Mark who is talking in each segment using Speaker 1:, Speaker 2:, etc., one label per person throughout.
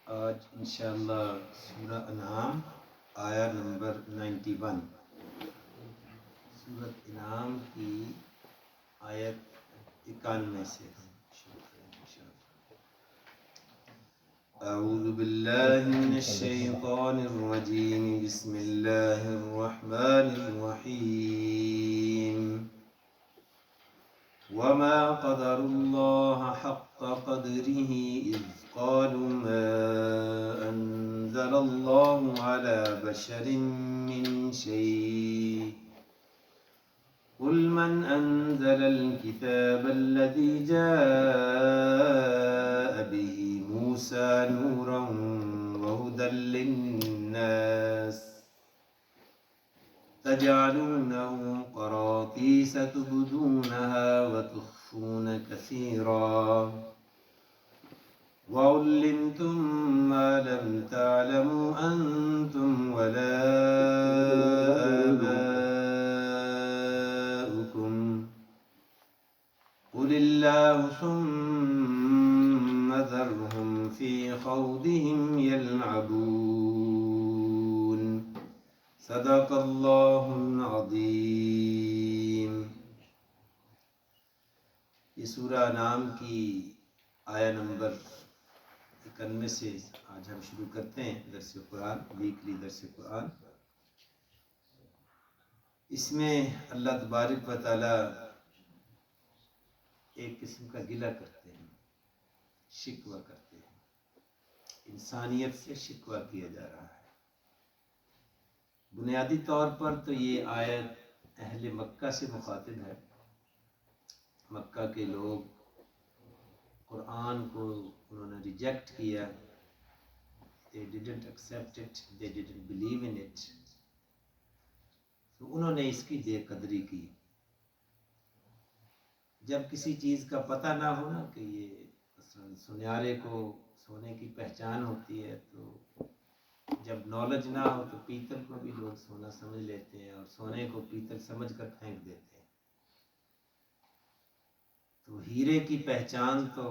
Speaker 1: آج انشاءاللہ سورہ انعام آیا نمبر 91، سورۃ انعام کی آیت 91 سے شروع کریں انشاءاللہ۔ اعوذ باللہ من الشیطان الرجیم، بسم اللہ الرحمن الرحیم۔ وما قدر الله حق قدره إذ قالوا ما أنزل الله على بشر من شيء قل من أنزل الكتاب الذي جاء به موسى نورا وهدى للناس تجعلونه قراطيس تبدونها وتخفون كثيرا وعلمتم ما لم تعلموا أنتم ولا آباؤكم قل الله ثم ذرهم في خوضهم يلعبون صدق اللہ العظیم۔ یہ سورہ انعام کی آیا نمبر 91 سے آج ہم شروع کرتے ہیں درس قرآن، ویکلی درس قرآن۔ اس میں اللہ تبارک و تعالی ایک قسم کا گلہ کرتے ہیں، شکوہ کرتے ہیں، انسانیت سے شکوہ کیا جا رہا ہے۔ بنیادی طور پر تو یہ آیت اہل مکہ سے مخاطب ہے۔ مکہ کے لوگ قرآن کو انہوں نے ریجیکٹ کیا، they didn't accept it, they didn't believe in it، تو انہوں نے اس کی بے قدری کی۔ جب کسی چیز کا پتہ نہ ہونا کہ یہ مثلا سنیارے کو سونے کی پہچان ہوتی ہے، تو جب نالج نہ ہو تو پیتل کو بھی لوگ سونا سمجھ لیتے ہیں اور سونے کو پیتل سمجھ کر پھینک دیتے ہیں۔ تو ہیرے کی پہچان تو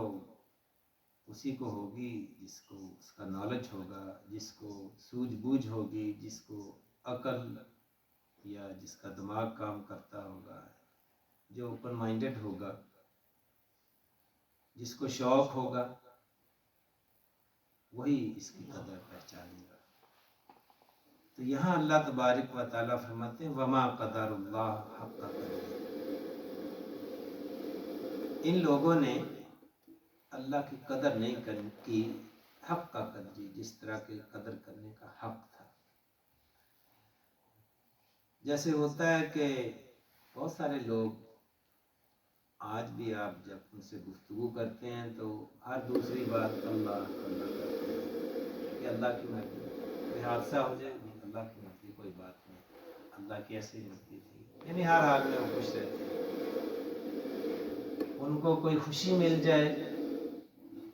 Speaker 1: اسی کو ہوگی جس کو اس کا نالج ہوگا، جس کو سوجھ بوجھ ہوگی، جس کو عقل یا جس کا دماغ کام کرتا ہوگا، جو اوپن مائنڈڈ ہوگا، جس کو شوق ہوگا، وہی اس کی قدر پہچانے گا۔ تو یہاں اللہ تبارک و تعالیٰ فرماتے ہیں وما قدر اللہ حق قدرہ، ان لوگوں نے اللہ کی قدر نہیں کی، حق کا قدری، جس طرح کے قدر کرنے کا حق تھا۔ جیسے ہوتا ہے کہ بہت سارے لوگ آج بھی آپ جب ان سے گفتگو کرتے ہیں تو ہر دوسری بات اللہ اللہ کرتے ہیں کہ اللہ کی مرضی، کوئی حادثہ ہو جائے اللہ کی مرضی، کوئی بات نہیں، اللہ کی ایسی مرضی تھی، یعنی ہر حال میں وہ خوش رہتے ہیں۔ ان کو کوئی خوشی مل جائے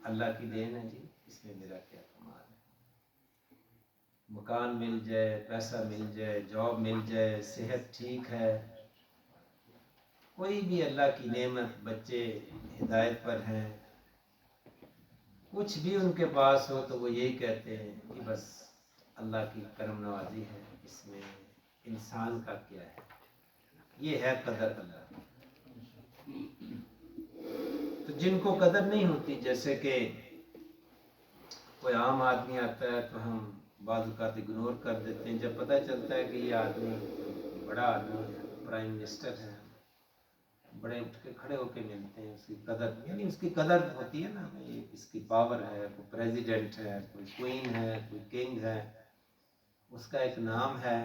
Speaker 1: اللہ کی دین ہے جی، اس میں میرا کیا کمال ہے، مکان مل جائے، پیسہ مل جائے، جاب مل جائے، صحت ٹھیک ہے، کوئی بھی اللہ کی نعمت، بچے ہدایت پر ہیں، کچھ بھی ان کے پاس ہو تو وہ یہی کہتے ہیں کہ بس اللہ کی کرم نوازی ہے، اس میں انسان کا کیا ہے، یہ ہے قدر اللہ۔ تو جن کو قدر نہیں ہوتی، جیسے کہ کوئی عام آدمی آتا ہے تو ہم بعض اوقات اگنور کر دیتے ہیں، جب پتہ چلتا ہے کہ یہ آدمی بڑا آدمی ہے، پرائم منسٹر ہے، بڑے اٹھ کے کھڑے ہو کے ملتے ہیں، اس کی قدر، یعنی اس کی قدر ہوتی ہے نا، اس کی پاور ہے، کوئی پریزیڈنٹ ہے، کوئی کوئین ہے، کوئی کنگ ہے، اس کا ایک نام ہے،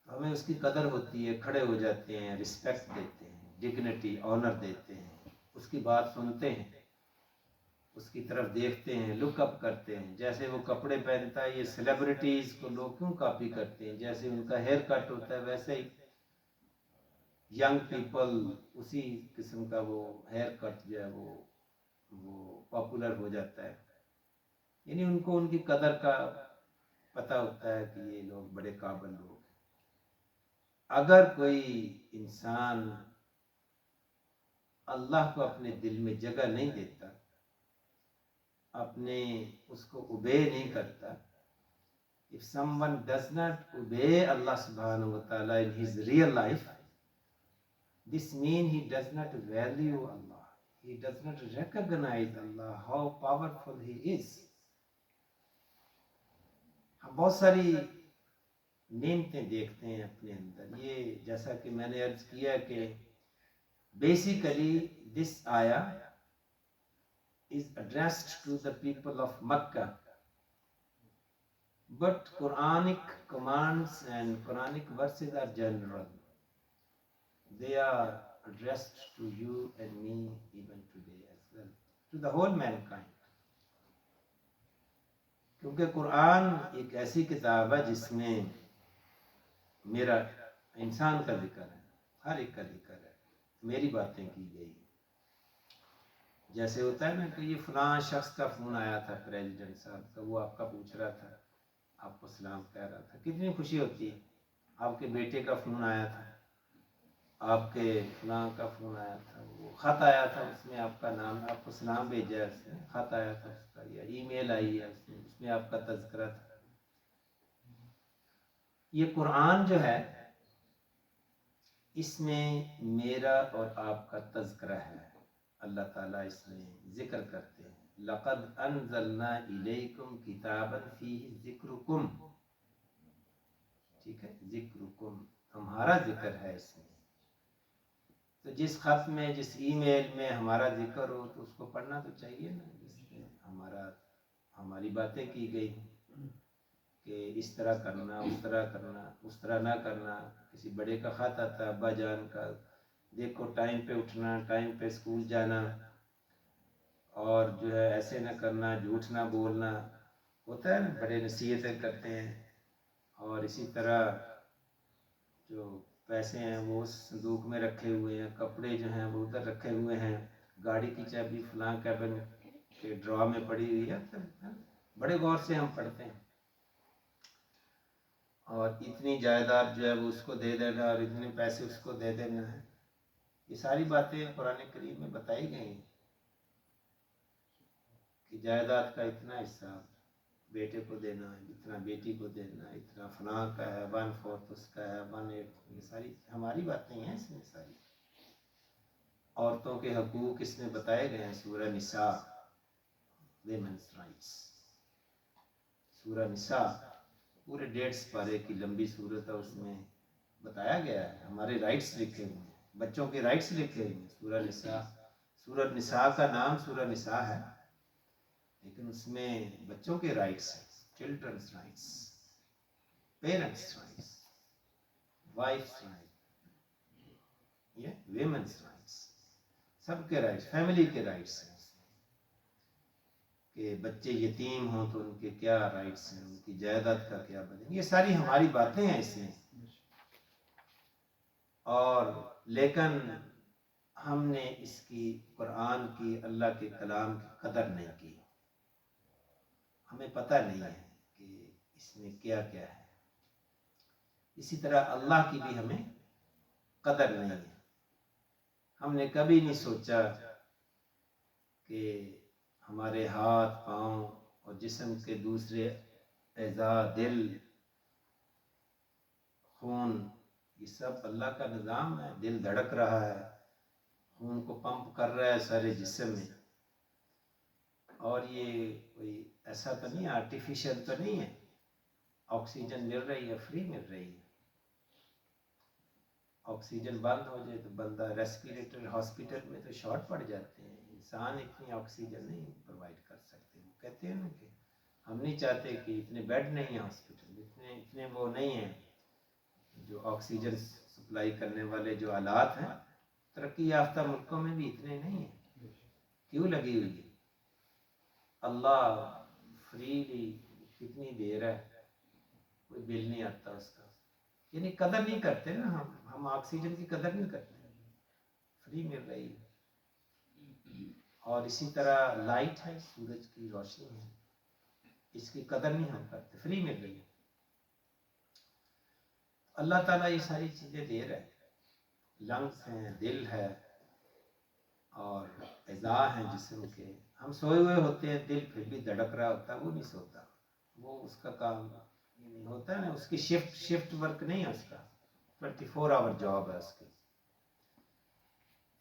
Speaker 1: ہمیں اس کی قدر ہوتی ہے، کھڑے ہو جاتے ہیں، رسپیکٹ دیتے ہیں، ڈگنیٹی، آنر دیتے ہیں، اس کی بات سنتے ہیں، اس کی طرف دیکھتے ہیں، لک اپ کرتے ہیں۔ جیسے وہ کپڑے پہنتا ہے، یہ سیلیبریٹیز کو لوگ کیوں کاپی کرتے ہیں، جیسے ان کا ہیئر کٹ ہوتا ہے ویسے ہی ینگ پیپل اسی قسم کا وہ ہیئر کٹ جو ہے وہ پاپولر ہو جاتا ہے، یعنی ان کو ان کی قدر کا پتہ ہوتا ہے کہ یہ لوگ بڑے قابل لوگ ہیں۔ اگر کوئی انسان اللہ کو اپنے دل میں جگہ نہیں دیتا اپنے اس کو obey نہیں کرتا, if someone does not obey Allah subhanahu wa ta'ala in his real life, this means he does not value Allah, he does not recognize Allah, how powerful he is. ہم بہت ساری نعمتیں دیکھتے ہیں اپنے اندر. یہ جیسا کہ میں نے عرض کیا کہ بیسیکلی دس آیا is addressed to the people of Makkah, but Quranic commands and Quranic verses are general. They are addressed to you and me even today as well, to the whole mankind. کیونکہ قرآن ایک ایسی کتاب ہے جس میں میرا انسان کا ذکر ہے, ہر ایک کا ذکر ہے, میری باتیں کی گئی. جیسے ہوتا ہے نا کہ یہ فلاں شخص کا فون آیا تھا پریزیڈنٹ صاحب کا, وہ آپ کا پوچھ رہا تھا, آپ کو سلام کہہ رہا تھا, کتنی خوشی ہوتی ہے. آپ کے بیٹے کا فون آیا تھا, آپ کے فلاں کا فون آیا تھا, وہ خط آیا تھا, اس میں آپ کا نام, آپ کو سلام بھیجا ہے اس نے, خط آیا تھا اس کا, یا ای میل آئی ہے اس میں آپ کا تذکرہ تھا. یہ قرآن جو ہے اس میں میرا اور آپ کا تذکرہ ہے. اللہ تعالیٰ اس میں ذکر کرتے ہیں, لَقَدْ أَنزَلْنَا إِلَيْكُمْ كِتَابًا فِيهِ ذِكْرُكُمْ. ٹھیک ہے, ذکرکم, ہمارا ذکر ہے اس میں. تو جس خط میں, جس ای میل میں ہمارا ذکر ہو تو اس کو پڑھنا تو چاہیے نا, جس میں ہماری باتیں کی گئی کہ اس طرح کرنا, اس طرح کرنا, اس طرح نہ کرنا. کسی بڑے کا خط آتا, ابا جان کا, دیکھو ٹائم پہ اٹھنا, ٹائم پہ اسکول جانا, اور جو ہے ایسے نہ کرنا, جھوٹ نہ بولنا. ہوتا ہے نا, بڑے نصیحتیں کرتے ہیں. اور اسی طرح جو پیسے ہیں وہ اس صندوق میں رکھے ہوئے ہیں, کپڑے جو ہیں وہ ادھر رکھے ہوئے ہیں, گاڑی کی چابی فلاں کیبن کے ڈرا میں پڑی ہوئی ہے. بڑے غور سے ہم پڑھتے ہیں. اور اتنی جائیداد جو ہے وہ اس کو دے دینا, اور اتنے پیسے اس کو دے دینا ہے. یہ ساری باتیں قرآن کریم میں بتائی گئی ہیں کہ جائیداد کا اتنا حصہ بیٹے کو دینا ہے, اتنا بیٹی کو دینا ہے, اتنا فلاں کا ہے, 1/4 اس کا ہے, 1/8. یہ ساری ہماری باتیں ہیں اس میں. ساری عورتوں کے حقوق اس میں بتائے گئے ہیں. سورہ نساء, ویمنس رائٹس, سورہ نساء پورے 1.5 پارے کی لمبی صورت ہے, اس میں بتایا گیا ہے ہمارے رائٹس لکھے ہوئے ہیں, بچوں کے رائٹس لکھے ہوئے ہیں. سورہ نساء, سورہ نساء کا نام سورہ نساء ہے, لیکن اس میں بچوں کے رائٹس ہیں, children's rights, parents rights, wife's rights, یہ ویمنس رائٹس, سب کے رائٹس, فیملی کے رائٹس ہیں. کہ بچے یتیم ہوں تو ان کے کیا رائٹس ہیں, ان کی جائیداد کا کیا بنے. یہ ساری ہماری باتیں ہیں اس میں. اور لیکن ہم نے اس کی, قرآن کی, اللہ کے کلام کی قدر نہیں کی. ہمیں پتہ نہیں ہے کہ اس میں کیا کیا ہے. اسی طرح اللہ کی بھی ہمیں قدر نہیں ہے. ہم نے کبھی نہیں سوچا کہ ہمارے ہاتھ, پاؤں اور جسم کے دوسرے اعضاء, دل, خون, یہ سب اللہ کا نظام ہے. دل دھڑک رہا ہے, خون کو پمپ کر رہا ہے سارے جسم میں, اور یہ کوئی ایسا تو نہیں, آرٹیفیشل تو نہیں ہے. آکسیجن مل رہی ہے, فری مل رہی ہے. آکسیجن بند ہو جائے تو بندہ ریسپیریٹر ہاسپٹل میں تو شارٹ پڑ جاتے ہیں. انسان اتنی آکسیجن نہیں پرووائڈ کر سکتے. وہ کہتے ہیں نا کہ ہم نہیں چاہتے کہ اتنے بیڈ نہیں ہیں ہاسپٹل, اتنے وہ نہیں ہیں جو آکسیجن سپلائی کرنے والے جو آلات ہیں. ترقی یافتہ ملکوں میں بھی اتنے نہیں ہیں. کیوں لگی ہوئی ہے؟ اللہ فریلی کتنی دیر ہے, کوئی بل نہیں آتا اس کا. یعنی قدر نہیں کرتے نا ہم آکسیجن کی قدر نہیں کرتے, فری مل رہی ہے. اور اسی طرح لائٹ ہے, سورج کی روشنی ہے, اس کی قدر نہیں ہم کرتے, فری مل رہی ہے. اللہ تعالیٰ یہ ساری چیزیں دے رہا ہے. لنگس ہیں, دل ہے, اور اعضاء ہیں جسم کے. ہم سوئے ہوئے ہوتے ہیں, دل پھر بھی دھڑک رہا ہوتا ہے, وہ نہیں سوتا, وہ اس کا کام ہوتا ہے نا, اس کی شفٹ ورک نہیں ہے, اس کا 24 آور جاب ہے اس کی.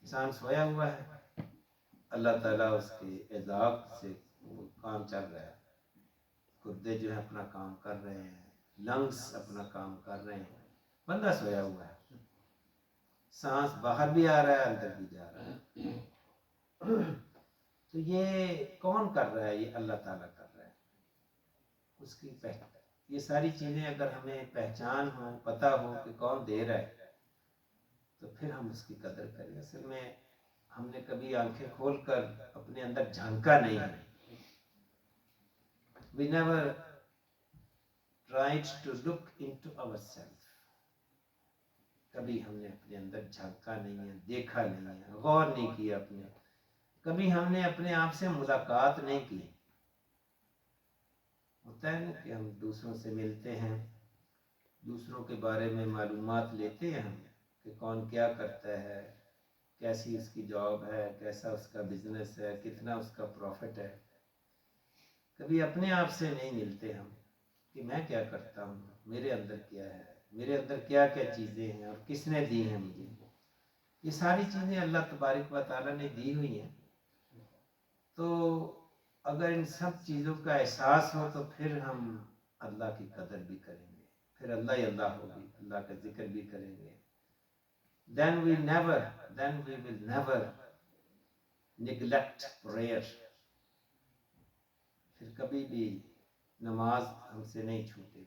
Speaker 1: انسان سویا ہوا ہے, اللہ تعالیٰ اس کے اعضاء سے کام چل رہا ہے, گردے جو ہے اپنا کام کر رہے ہیں, لنگس اپنا کام کر رہے ہیں, بندہ سویا ہوا ہے, سانس باہر بھی آ رہا ہے اندر بھی جا رہا ہے. تو یہ کون کر رہا ہے؟ یہ اللہ تعالیٰ کر رہا ہے. اس کی یہ ساری چیزیں اگر ہمیں پہچان ہو, پتہ ہو کہ کون دے رہا ہے, تو پھر ہم اس کی قدر کریں. اصل میں ہم نے کبھی آنکھیں کھول کر اپنے اندر جھانکا نہیں ہے. We never tried to look into ourselves. کبھی ہم نے اپنے اندر جھانکا نہیں ہے, دیکھا نہیں ہے, غور نہیں کیا اپنے, کبھی ہم نے اپنے آپ سے ملاقات نہیں کی. ہوتا ہے نا کہ ہم دوسروں سے ملتے ہیں, دوسروں کے بارے میں معلومات لیتے ہیں ہم کہ کون کیا کرتا ہے, کیسی اس کی جاب ہے, کیسا اس کا بزنس ہے, کتنا اس کا پروفٹ ہے. کبھی اپنے آپ سے نہیں ملتے ہم کہ میں کیا کرتا ہوں, میرے اندر کیا ہے, میرے اندر کیا کیا چیزیں ہیں اور کس نے دی ہیں مجھے. یہ ساری چیزیں اللہ تبارک و تعالیٰ نے دی ہوئی ہیں. تو اگر ان سب چیزوں کا احساس ہو تو پھر ہم اللہ کی قدر بھی کریں گے, پھر اللہ ہی اللہ ہوگی, اللہ کا ذکر بھی کریں گے. then we will never neglect prayer. پھر کبھی بھی نماز ہم سے نہیں چھوٹے گی,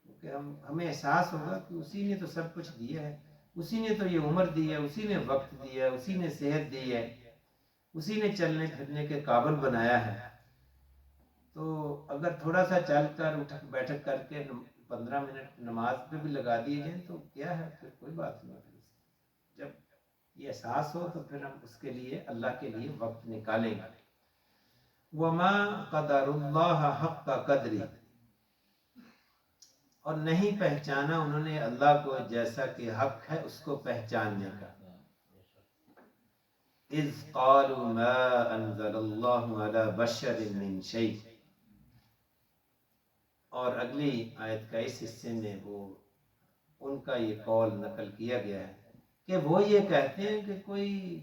Speaker 1: کیونکہ ہمیں احساس ہوگا کہ اسی نے تو سب کچھ دیا ہے, اسی نے تو یہ عمر دی ہے, اسی نے وقت دیا ہے, اسی نے صحت دی ہے, اسی نے چلنے پھرنے کے قابل بنایا ہے. تو اگر تھوڑا سا چل کر اٹھک بیٹھک کر کے 15 منٹ نماز پہ بھی لگا دیے جائیں تو کیا ہے, پھر کوئی بات نہیں. جب یہ احساس ہو تو پھر ہم اس کے لیے, اللہ کے لیے وقت نکالیں گے. وما قدر اللہ حق قدری, اور نہیں پہچانا انہوں نے اللہ کو جیسا کہ حق ہے اس کو پہچاننے کا. اذ قالوا ما انزل اللہ علی بشر من شیء, اور اگلی آیت کا اس حصے میں وہ ان کا یہ قول نقل کیا گیا ہے کہ وہ یہ کہتے ہیں کہ کوئی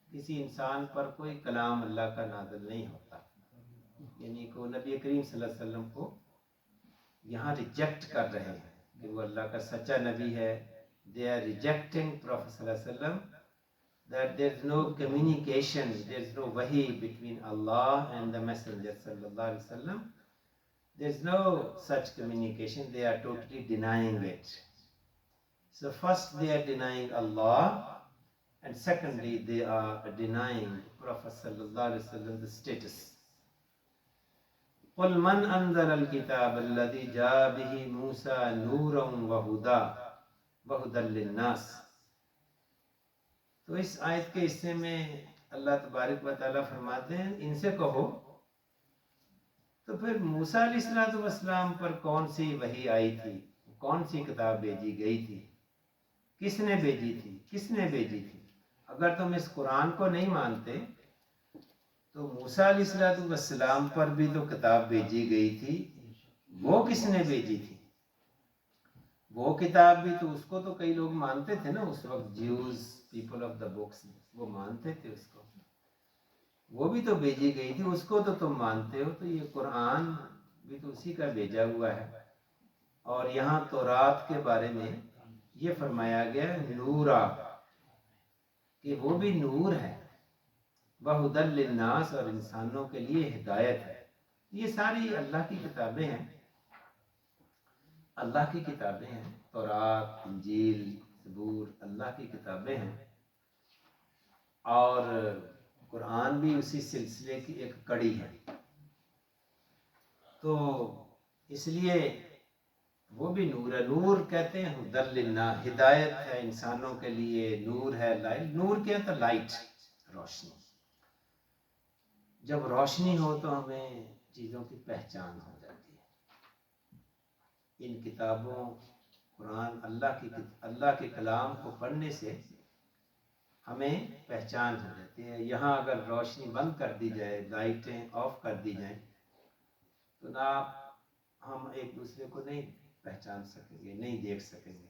Speaker 1: کسی انسان پر کوئی کلام اللہ کا نازل نہیں ہوتا, یعنی کہ نبی کریم صلی اللہ علیہ وسلم کو یہاں ریجیکٹ کر رہے ہیں کہ وہ اللہ کا سچا نبی ہے. They are rejecting Prophet صلی اللہ علیہ وسلم, that there is no communication, there is no wahi between Allah and the Messenger sallallahu alaihi wasallam. There is no such communication. They are totally denying it. So first they are denying Allah, and secondly they are denying Prophet sallallahu alaihi wasallam the status. قل من انزل الكتاب الذي جاء به موسى نورا وهدى للناس. تو اس آیت کے حصے میں اللہ تبارک و تعالیٰ فرماتے ہیں ان سے کہو تو پھر موسیٰ علیہ السلام پر کون سی وحی آئی تھی, کون سی کتاب بھیجی گئی تھی, کس نے بھیجی تھی, کس نے بھیجی تھی. اگر تم اس قرآن کو نہیں مانتے تو موسیٰ علیہ السلام پر بھی تو کتاب بھیجی گئی تھی, وہ کس نے بھیجی تھی. وہ کتاب بھی تو اس کو تو کئی لوگ مانتے تھے نا اس وقت, Jews, people of the books, وہ مانتے تھے اس کو, وہ بھی تو بھیجی گئی تھی, اس کو تو تم مانتے ہو. تو یہ قرآن بھی تو اسی کا بھیجا ہوا ہے. اور یہاں تورات کے بارے میں یہ فرمایا گیا نورا, کہ وہ بھی نور ہے, وہدی للناس, اور انسانوں کے لیے ہدایت ہے. یہ ساری اللہ کی کتابیں ہیں, اللہ کی کتابیں ہیں. تورات, انجیل, زبور اللہ کی کتابیں ہیں, اور قرآن بھی اسی سلسلے کی ایک کڑی ہے. تو اس لیے وہ بھی نور ہے. نور کہتے ہیں ہدی للناس, ہدایت ہے انسانوں کے لیے, نور ہے, لائٹ. نور کیا تھا؟ لائٹ, روشنی. جب روشنی ہو تو ہمیں چیزوں کی پہچان ہو جاتی ہے. ان کتابوں, قرآن, اللہ کے کلام کو پڑھنے سے ہمیں پہچان ہو جاتی ہے. یہاں اگر روشنی بند کر دی جائے، لائٹیں آف کر دی جائیں، تو نہ ہم ایک دوسرے کو نہیں پہچان سکیں گے، نہیں دیکھ سکیں گے.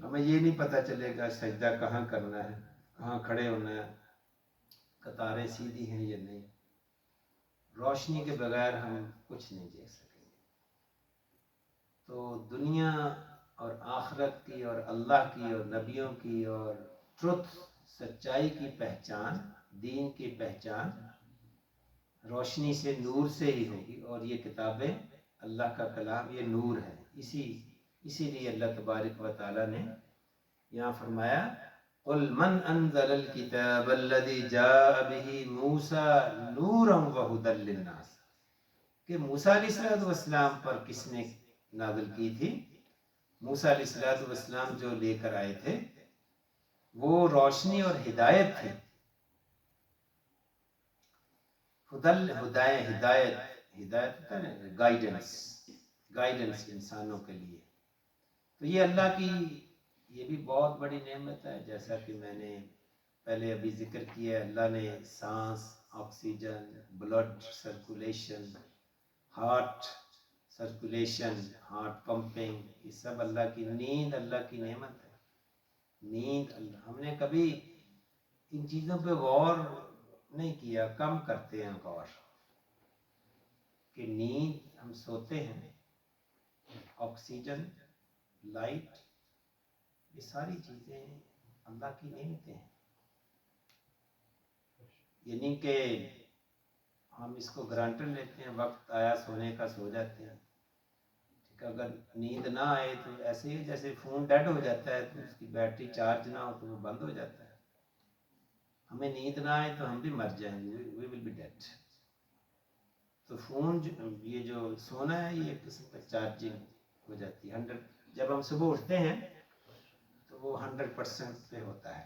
Speaker 1: ہمیں یہ نہیں پتہ چلے گا سجدہ کہاں کرنا ہے، کہاں کھڑے ہونا ہے، قطاریں سیدھی ہیں یا نہیں. روشنی کے بغیر ہم کچھ نہیں دیکھ سکیں گے. تو دنیا اور آخرت کی اور اللہ کی اور نبیوں کی اور ٹروتھ، سچائی کی پہچان، دین کی پہچان روشنی سے، نور سے ہی ہوگی. اور یہ کتابیں، اللہ کا کلام، یہ نور ہے. اسی لیے اللہ تبارک و تعالی نے یہاں فرمایا قل من انزل الكتاب الذي جاء به موسى نورا وهدى للناس، کہ موسیٰ علیہ السلام پر کس نے نازل کی تھی؟ موسیٰ علیہ السلام جو لے کر آئے تھے وہ روشنی اور ہدایت تھی. ہدایت گائیڈنس انسانوں کے لیے. تو یہ اللہ کی یہ بھی بہت بڑی نعمت ہے. جیسا کہ میں نے پہلے ابھی ذکر کیا ہے، اللہ نے سانس، oxygen, blood circulation, heart circulation, heart pumping, یہ سب اللہ کی. نیند اللہ کی نعمت ہے. نیند ہم نے کبھی ان چیزوں پہ غور نہیں کیا، کم کرتے ہیں غور کہ نیند، ہم سوتے ہیں، آکسیجن، لائٹ، یہ ساری چیزیں اللہ کی نعمتیں ہیں. یعنی کہ ہم اس کو گرانٹر لیتے ہیں، وقت آیا سونے کا سو جاتے ہیں. اگر نیند نہ آئے تو ایسے ہی جیسے فون ڈیڈ ہو جاتا ہے تو اس کی بیٹری چارج نہ ہو تو وہ بند ہو جاتا ہے. ہمیں نیند نہ آئے تو ہم بھی مر جائیں گے، وی ول بی ڈیڈ. تو فون یہ جو سونا ہے یہ ایک قسم کا چارجنگ ہو جاتی ہے. 100 جب ہم صبح اٹھتے ہیں تو وہ 100% پہ ہوتا ہے،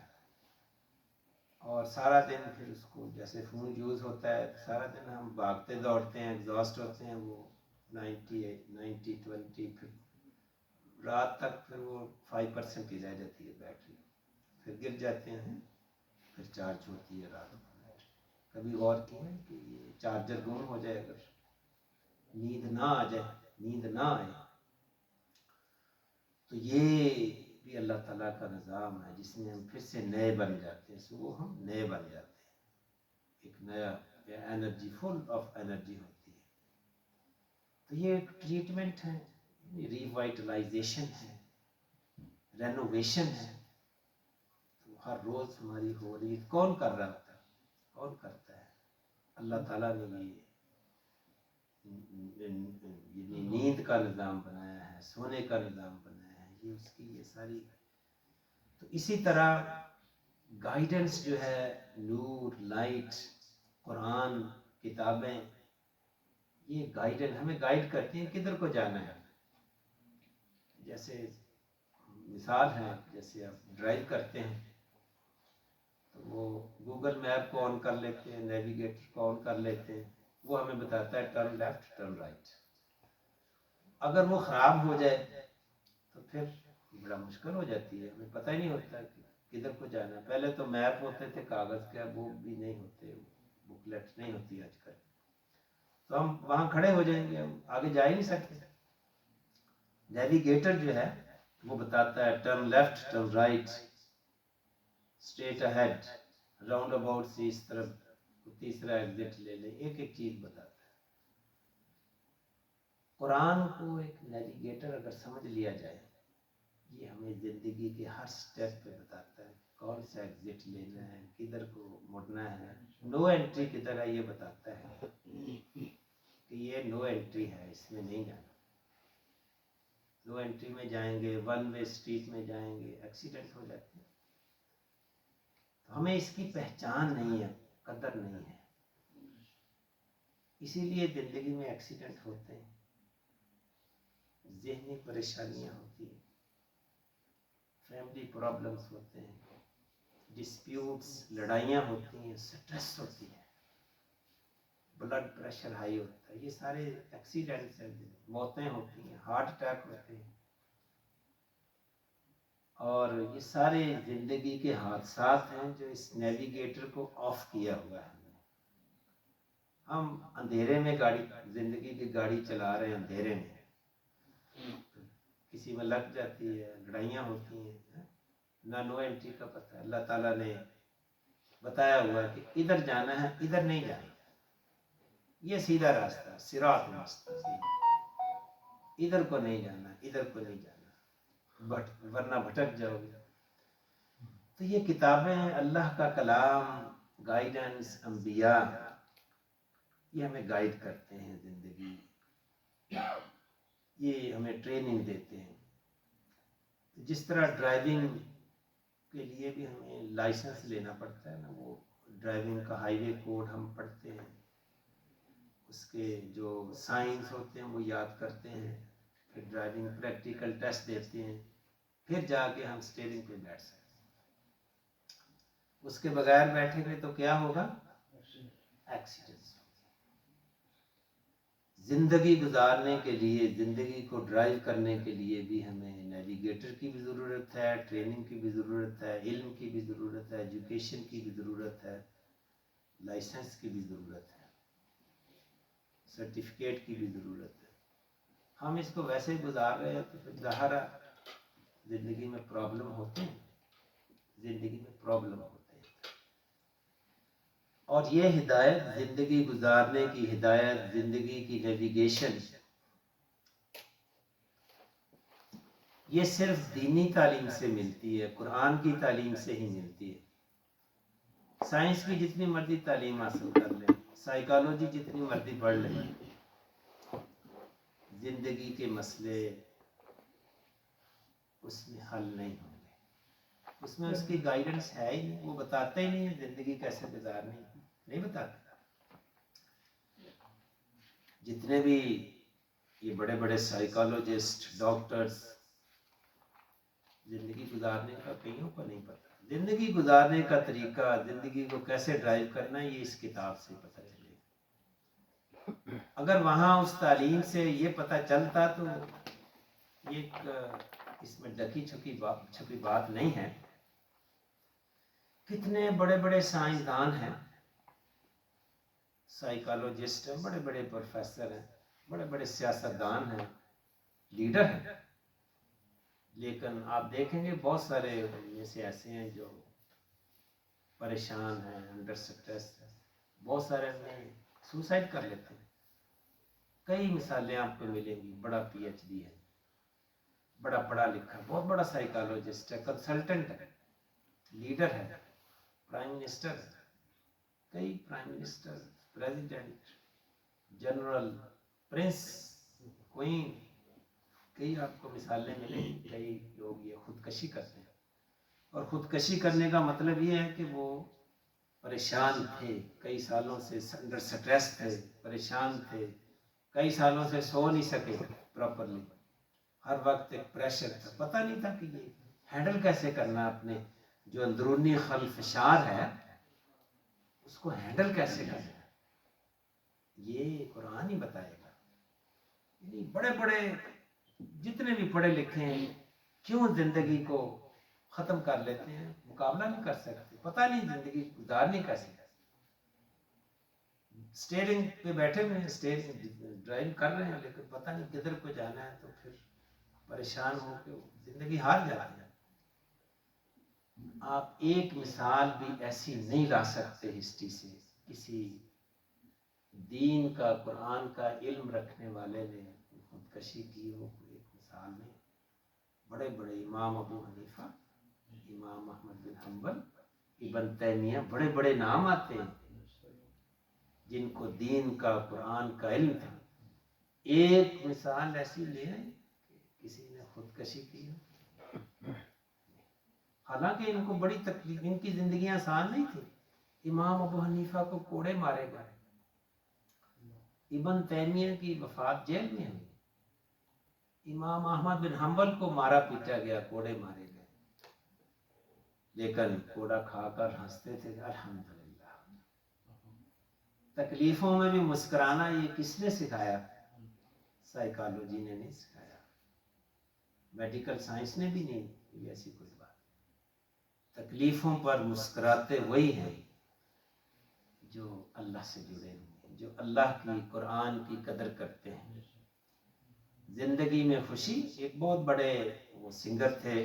Speaker 1: اور سارا دن پھر اس کو جیسے فون یوز ہوتا ہے سارا دن ہم بھاگتے دوڑتے ہیں، ایگزاسٹ ہوتے ہیں، وہ 90 پھر رات تک پھر وہ 5% ہی رہ جاتی ہے بیٹری، پھر گر جاتے ہیں، پھر چارج ہوتی ہے رات کو. کبھی غور کیا ہے کہ یہ چارجر گم ہو جائے، اگر نیند نہ آ جائے، نیند نہ آئے، تو یہ بھی اللہ تعالیٰ کا نظام ہے جس میں ہم پھر سے نئے بن جاتے ہیں. صبح ہم نئے بن جاتے ہیں، ایک نیا انرجی، فل آف انرجی ہوتی ہے. تو یہ ایک ٹریٹمنٹ ہے، ریوائٹلائزیشن ہے، رینوویشن ہے. تو ہر روز ہماری ہو رہی ہے. کون کر رہا ہوتا ہے؟ کون کرتا ہے؟ اللہ تعالیٰ نے یہ نیند کا نظام بنایا ہے، سونے کا نظام بنایا ہے، یہ اس کی یہ ساری. تو اسی طرح گائیڈنس جو ہے، نور، لائٹ، قرآن، کتابیں، یہ گائیڈنس ہمیں گائیڈ کرتی ہیں کدھر کو جانا ہے. جیسے مثال ہے، جیسے آپ ڈرائیو کرتے ہیں تو وہ گوگل میپ کو آن کر لیتے ہیں، نیویگیٹر کو آن کر لیتے ہیں، وہ ہمیں بتاتا ہے ٹرن لیفٹ، ٹرن رائٹ. اگر وہ خراب ہو جائے تو پھر بڑا مشکل ہو جاتی ہے، ہمیں پتہ ہی نہیں ہوتا کہ کدھر کو جانا ہے. پہلے تو میپ ہوتے تھے کاغذ کے، وہ بھی نہیں ہوتے، بکلیٹ نہیں ہوتی آج کل. تو ہم وہاں کھڑے ہو جائیں گے، ہم آگے جا ہی نہیں سکتے. نیویگیٹر جو ہے وہ بتاتا ہے turn left, turn right, straight ahead, roundabout سے اس طرف تیسرا ایگزٹ لے لیں، ایک ایک چیز بتاتا ہے. قرآن کو ایک نیویگیٹر اگر سمجھ لیا جائے، یہ ہمیں زندگی کے ہر سٹیپ پہ بتاتا ہے کون سا ایگزٹ لینا ہے، کدھر کو مڑنا ہے، نو انٹری کدھر ہے یہ بتاتا ہے کہ یہ نو انٹری ہے، اس میں نہیں جانا. نو انٹری میں جائیں گے، ون وے اسٹریٹ میں جائیں گے، ایکسیڈنٹ ہو جاتے ہیں. تو ہمیں اس کی پہچان نہیں ہے، قدر نہیں ہے، اسی لیے زندگی میں ایکسیڈنٹ ہوتے ہیں، ذہنی پریشانیاں ہوتی ہیں، فیملی پرابلمس ہوتے ہیں، ڈسپیوٹس، لڑائیاں ہوتی ہیں، سٹریس ہوتی ہے، بلڈ پریشر ہائی ہوتا ہے. یہ سارے ایکسیڈنٹس ہیں، موتیں ہوتی ہیں، ہارٹ اٹیک ہوتے ہیں. اور یہ سارے زندگی کے حادثات ہیں جو اس نیویگیٹر کو آف کیا ہوا ہے. ہم اندھیرے میں گاڑی زندگی کی گاڑی چلا رہے ہیں، اندھیرے میں کسی میں لگ جاتی ہے، لڑائیاں ہوتی ہیں، نہ نو انٹری کا پتہ. اللہ تعالیٰ نے بتایا ہوا ہے کہ ادھر جانا ہے، ادھر نہیں جانا، یہ سیدھا راستہ صراط مستقیم، ادھر کو نہیں جانا، ادھر کو نہیں جانا، ورنہ بھٹک جاؤ گے. تو یہ کتابیں، اللہ کا کلام، گائیڈنس، انبیاء، یہ ہمیں گائیڈ کرتے ہیں زندگی، یہ ہمیں ٹریننگ دیتے ہیں. جس طرح ڈرائیونگ کے لیے بھی ہمیں لائسنس لینا پڑتا ہے نا، وہ ڈرائیونگ کا ہائی وے کوڈ ہم پڑھتے ہیں، اس کے جو سائنس ہوتے ہیں وہ یاد کرتے ہیں، پھر ڈرائیونگ پریکٹیکل ٹیسٹ دیتے ہیں، پھر جا کے ہم اسٹیئرنگ پہ بیٹھ سکتے ہیں. اس کے بغیر بیٹھے گے تو کیا ہوگا؟ ایکسیڈنٹس. زندگی گزارنے کے لیے، زندگی کو ڈرائیو کرنے کے لیے بھی ہمیں نیویگیٹر کی بھی ضرورت ہے، ٹریننگ کی بھی ضرورت ہے، علم کی بھی ضرورت ہے، ایجوکیشن کی بھی ضرورت ہے، لائسنس کی بھی ضرورت ہے، سرٹیفکیٹ کی بھی ضرورت ہے. ہم اس کو ویسے ہی گزار رہے ہیں تو پھر ظاہر زندگی میں پرابلم ہوتے ہیں، زندگی میں پرابلم ہوتے ہیں. اور یہ ہدایت، زندگی گزارنے کی ہدایت، زندگی کی نیویگیشن، یہ صرف دینی تعلیم سے ملتی ہے، قرآن کی تعلیم سے ہی ملتی ہے. سائنس کی جتنی مرضی تعلیم حاصل کر لیں، سائیکالوجی جتنی مرضی پڑھ لیں، زندگی کے مسئلے اس میں حل نہیں ہوں گے. اس میں اس کی گائیڈنس ہے ہی نہیں، وہ بتاتے ہی نہیں ہے زندگی کیسے گزارنی، نہیں بتاتے. جتنے بھی یہ بڑے بڑے سائیکالوجسٹ، ڈاکٹرز، زندگی گزارنے کا کئیوں کو نہیں پتہ. زندگی گزارنے کا طریقہ، زندگی کو کیسے ڈرائیو کرنا ہے، یہ اس کتاب سے پتہ چلے گا. اگر وہاں اس تعلیم سے یہ پتہ چلتا تو یہ اس میں ڈکی چھپی بات نہیں ہے. کتنے بڑے بڑے سائنسدان ہیں، سائیکالوجسٹ ہیں، بڑے بڑے پروفیسر ہیں، بڑے بڑے سیاستدان ہیں، لیڈر ہیں، لیکن آپ دیکھیں گے بہت سارے میں سے ایسے ہیں جو پریشان ہیں، انڈر سٹریس ہیں، بہت سارے سوسائڈ کر لیتے ہیں. کئی مثالیں آپ کو ملیں گی. بڑا پی ایچ ڈی ہے، بڑا پڑھا لکھا، بہت بڑا سائیکالوجسٹ ہے، کنسلٹنٹ ہے، لیڈر ہے، پرائم منسٹر ہے، کئی prime minister, president, general, prince, queen, کئی آپ کو مثالیں ملیں گی. کئی لوگ یہ خودکشی کرتے ہیں، اور خودکشی کرنے کا مطلب یہ ہے کہ وہ پریشان تھے، کئی سالوں سے انڈر سٹریس تھے، پریشان تھے، کئی سالوں سے سو نہیں سکے پراپرلی، ہر وقت ایک پریشر تھا، پتہ نہیں تھا کہ یہ ہینڈل کیسے کرنا، اپنے جو اندرونی خلفشار ہے اس کو ہینڈل کیسے کرنا. یہ قرآن ہی بتائے گا. یعنی بڑے بڑے جتنے بھی پڑھے لکھے ہیں کیوں زندگی کو ختم کر لیتے ہیں، مقابلہ نہیں کر سکتے، پتہ نہیں زندگی گزارنی کیسے. اسٹیئرنگ پہ بیٹھے ہوئے ہیں، اسٹیئرنگ ڈرائیو کر رہے ہیں، لیکن پتہ نہیں کدھر کو جانا ہے، تو پھر پریشان ہو کے زندگی ہار جاتی ہے. آپ ایک مثال بھی ایسی نہیں لا سکتے ہسٹری سے، کسی دین کا، قرآن کا علم رکھنے والے نے خودکشی کی ہو، ایک مثال نہیں. بڑے بڑے امام ابو حنیفہ، امام احمد بن حنبل، ابن تیمیہ، بڑے بڑے نام آتے ہیں جن کو دین کا، قرآن کا علم تھا. ایک مثال ایسی لے آئے کہ کسی نے خودکشی کی ہو. حالانکہ ان کو بڑی تکلیف، ان کی زندگیاں آسان نہیں تھی. امام ابو حنیفہ کو کوڑے مارے گئے، ابن تیمیہ کی وفات جیل میں ہوئی، امام احمد بن حنبل کو مارا پیٹا گیا، کوڑے مارے گئے، لیکن کوڑا کھا کر ہنستے تھے، الحمدللہ. تکلیفوں میں بھی مسکرانا یہ کس نے سکھایا؟ سائیکالوجی نے نہیں سکھایا، میڈیکل سائنس نے بھی نہیں یہ ایسی کوئی بات نہیں۔ تکلیفوں پر مسکراتے وہی ہیں جو اللہ سے جڑے ہیں، جو اللہ کی قرآن کی قدر کرتے ہیں۔ زندگی میں خوشی، ایک بہت بڑے وہ سنگر تھے،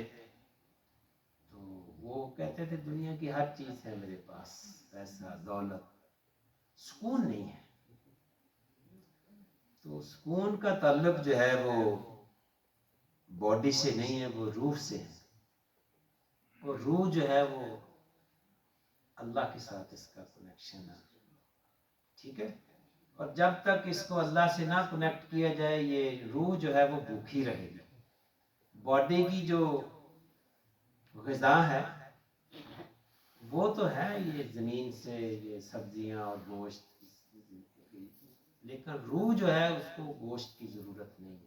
Speaker 1: تو وہ کہتے تھے دنیا کی ہر چیز ہے میرے پاس، پیسہ دولت، سکون نہیں ہے۔ تو سکون کا تعلق جو ہے وہ باڈی سے نہیں ہے، وہ روح سے ہے، اور روح جو ہے وہ اللہ کے ساتھ اس کا کنیکشن ہے، ٹھیک ہے۔ اور جب تک اس کو اللہ سے نہ کنیکٹ کیا جائے، یہ روح جو ہے وہ بھوکی رہے گی۔ باڈی کی جو غذا ہے وہ تو ہے یہ زمین سے، یہ سبزیاں اور گوشت، لیکن روح جو ہے اس کو گوشت کی ضرورت نہیں ہے،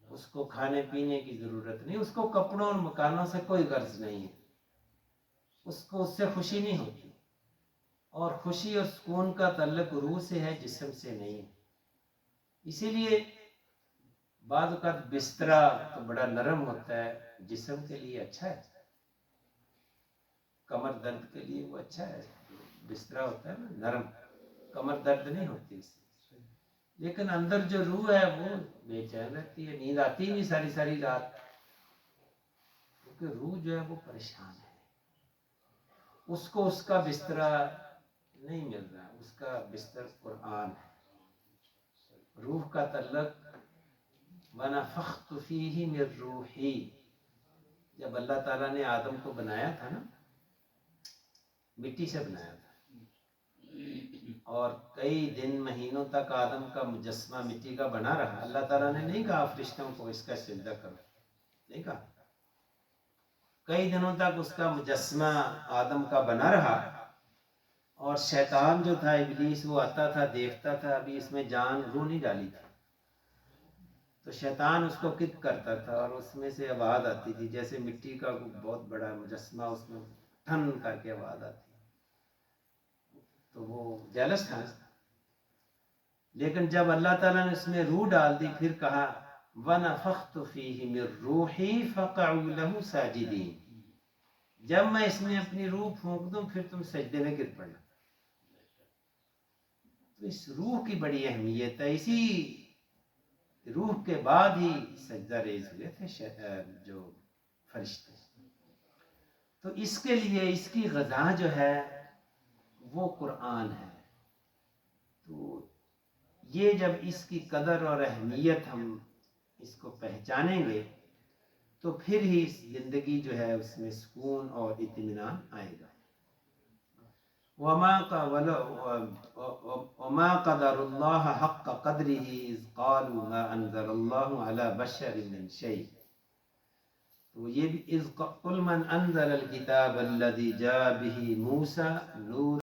Speaker 1: اس کو کھانے پینے کی ضرورت نہیں، اس کو کپڑوں اور مکانوں سے کوئی غرض نہیں ہے، اس کو اس سے خوشی نہیں ہوتی۔ اور خوشی اور سکون کا تعلق روح سے ہے، جسم سے نہیں ہے۔ اسی لیے بعض اوقات بسترا تو بڑا نرم ہوتا ہے، جسم کے لیے اچھا ہے، کمر درد کے لیے وہ اچھا ہے، بسترا ہوتا ہے نا نرم، کمر درد نہیں ہوتی اس سے، لیکن اندر جو روح ہے وہ بے چین رہتی ہے، نیند آتی نہیں ساری ساری رات، کیونکہ روح جو ہے وہ پریشان ہے، اس کو اس کا بسترا نہیں مل رہا، اس کا بستر قرآن ہے۔ روح کا تعلق وَنَفَخْتُ فِيهِ مِن رُوحِي، جب اللہ تعالیٰ نے آدم کو بنایا تھا نا، مٹی سے بنایا تھا، اور کئی دن مہینوں تک آدم کا مجسمہ مٹی کا بنا رہا، اللہ تعالیٰ نے نہیں کہا فرشتوں کو اس کا سجدہ کرو، نہیں کہا، کئی دنوں تک اس کا مجسمہ آدم کا بنا رہا، اور شیطان جو تھا ابلیس وہ آتا تھا دیکھتا تھا، ابھی اس میں جان روح نہیں ڈالی تھی، تو شیطان اس کو کک کرتا تھا، اور اس میں سے آواز آتی تھی جیسے مٹی کا بہت بڑا مجسمہ، اس میں ٹھن کر کے آواز آتی، تو وہ جیلس تھا۔ لیکن جب اللہ تعالیٰ نے اس میں روح ڈال دی، پھر کہا وَنَفَخْتُ فِيهِ مِن رُوحِي فَقَعُوا لَهُ سَاجِدِينَ، جب میں اس میں اپنی روح پھونک دوں پھر تم سجدے میں گر پڑنا۔ تو اس روح کی بڑی اہمیت ہے، اسی روح کے بعد ہی سجدہ ریز ہوئے تھے جو فرشتے، تو اس کے لیے اس کی غذا جو ہے وہ قرآن ہے۔ تو یہ جب اس کی قدر اور اہمیت ہم اس کو پہچانیں گے تو پھر ہی زندگی جو ہے اس میں سکون اور اطمینان آئے گا۔ وما قدر اللہ حق قدرہ اذ قالوا ما انزل اللہ علی بشر من شیء، تو یہ بھی اذ قل من انزل الکتاب الذی جاء بہ موسیٰ نور